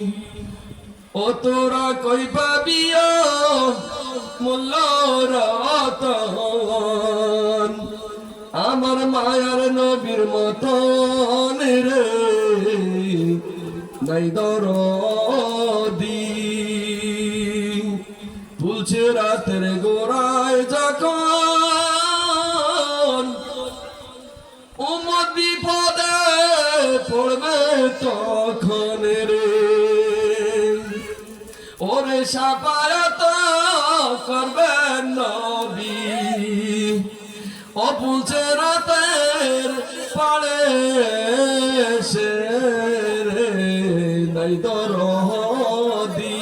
ও তোরা কই পাবিয়া মূল্য রতন আমার মায়ার নবীর মতন রে নাই দরদি ফুলছে রাতের গোড়ায় যখন উম্মত বিপদে পড়বে তখন রে ওরে শাফায়াত করবে নবী ও ফুলছে রাতের পাড়ে সে রে নাই দরদি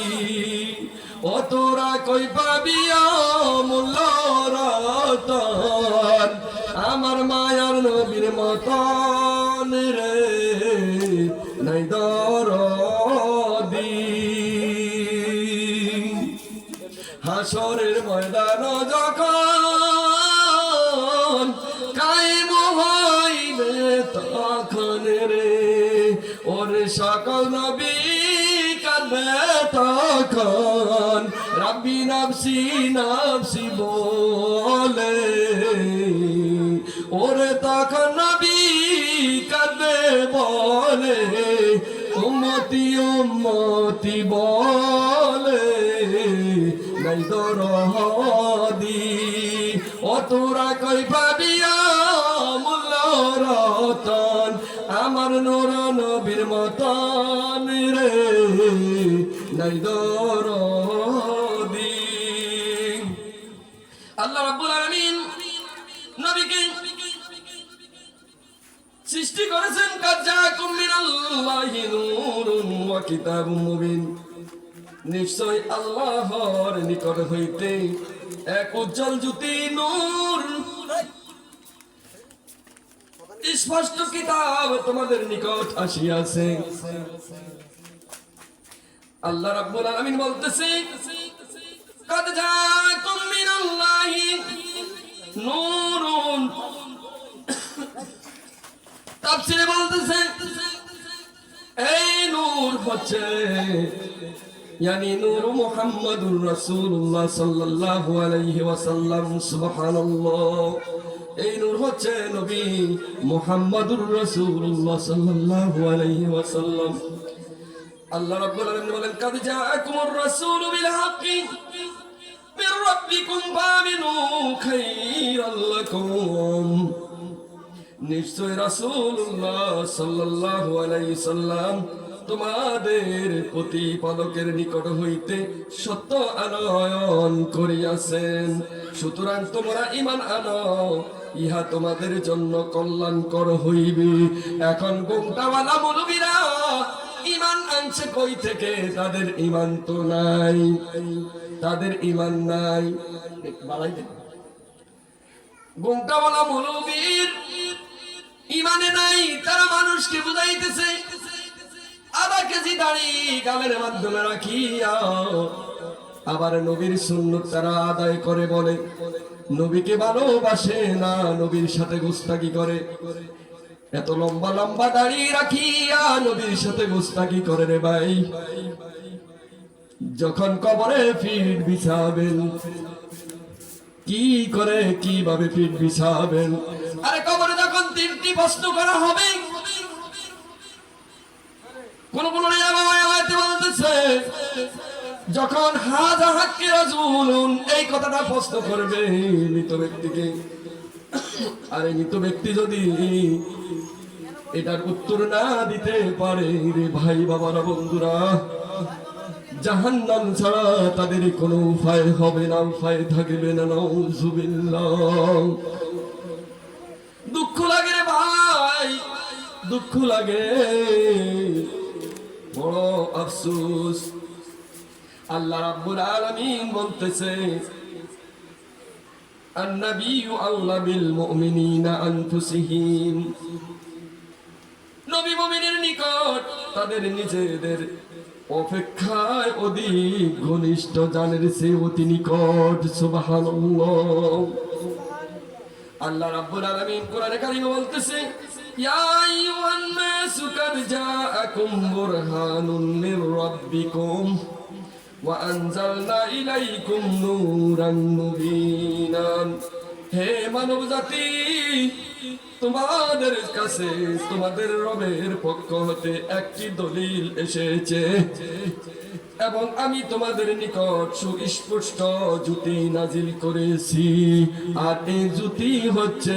ও তোরা কই পাবি মূল্য রতন আমার মায়ার নবীর মতন রে নাই দরদি হাসরের ময়দান যখন কায়েম হইবে তখন রে ওর সকল নবী কাঁদবে তখন রাব্বি নাফসি নাফসি বলে ওরে তখন নবী কাঁদবে বলে উম্মতি উম্মতি বলে নাই দরদি ও তোরা কই পাবিয়া মূল্য রতন আমার নূর নবীর মতন রে নাই দরদি আল্লাহ রাব্বুল আলামিন নবীকে সৃষ্টি করেছেন কাজ্জাকুম মিনাল্লাহি নূরুন ওয়া কিতাবুম মুবিন নিশ্চয় আল্লাহর নিকট হইতে এক উজ্জ্বল জ্যোতি নূর স্পষ্ট কিতাব তোমাদের নিকট আসিয়াছে আল্লাহ রাব্বুল আলামিন বলতেছে কাদ জাআকুম মিনাল্লাহি নূরুন তাফসীরে বলতেছে এই নূর হচ্ছে यानी नूर मुहम्मदुर रसूलुल्लाह सल्लल्लाहु अलैहि वसल्लम सुबहानाल्लाह এই নূর হচ্ছে নবী মুহাম্মদুর রাসূলুল্লাহ সাল্লাল্লাহু আলাইহি ওয়াসাল্লাম আল্লাহ রাব্বুল আলামিন বলেন কাদ জাআকুমুর রাসূলু বিল হাক্কি মির রাব্বিকুম ফামিনু খায়রাল লাকুম নিশ্চয় রাসূলুল্লাহ সাল্লাল্লাহু আলাইহি সাল্লাম তোমাদের প্রতিপালকের নিকট হইতে সত্য আনয়ন করিয়াছেন সুতরাং তোমরা ঈমান আনো ইহা তোমাদের জন্য কল্যাণকর হইবে এখন গোমটাওয়ালা মৌলবীরা ঈমান আনছে কই থেকে তাদের ঈমান তো নাই তাদের ঈমান নাই গোমটাওয়ালা মৌলবীর ঈমানে নাই তারা মানুষকে বুঝাইতেছে আধা কেজি দাড়ি গালের মাধ্যমে রাখিয়া আবার নবীর সুন্নত তারা আদায় করে বলে নবীকে ভালোবাসে না নবীর সাথে গোস্তাকি করে এত লম্বা লম্বা দাড়ি রাখিয়া নবীর সাথে গোস্তাকি করে রে ভাই যখন কবরে ফিট বিছাবেন কি করে কিভাবে ফিট বিছাবেন আরে কবরে যখন তিনটি প্রশ্ন করা হবে কোন কোন আয়াতে বলতেছে যখন হাযা হাক্কি রাসূলুন এই কথাটা প্রশ্ন করবে মৃত ব্যক্তিকে আর এই মৃত ব্যক্তি যদি এটার উত্তর না দিতে পারে রে ভাই বাবারা বন্ধুরা জাহান্নাম ছাড়া তাদের কোনো উপায় হবে না উপায় থাকবে না নাউযুবিল্লাহ দুঃখ লাগে রে ভাই দুঃখ লাগে বড় আফসোস আল্লাহ রাব্বুল আলামিন বলতেছে আন-নাবিয়্যু আওলা বিল মুমিনিনা আনফুসিহিম নবী মুমিনের নিকট তাদের নিজেদের অপেক্ষায় অধিক ঘনিষ্ঠ জানের চেয়ে অতি নিকট সুবহানাল্লাহ আল্লাহ রাব্বুল আলামিন কোরআনে কারিমে বলতেছে ইয়া আইয়ুহান নাসু কাদ জাআকুম বুরহানুম মির রাব্বিকুম ওয়া আনজালনা ইলাইকুম নূরান মুবিনান। হে মানব জাতি, তোমাদের কাছে তোমাদের রবের পক্ষ হতে একটি দলিল এসেছে এবং আমি তোমাদের নিকট সুস্পষ্ট জ্যোতি নাজিল করেছি। আর এই জ্যোতি হচ্ছে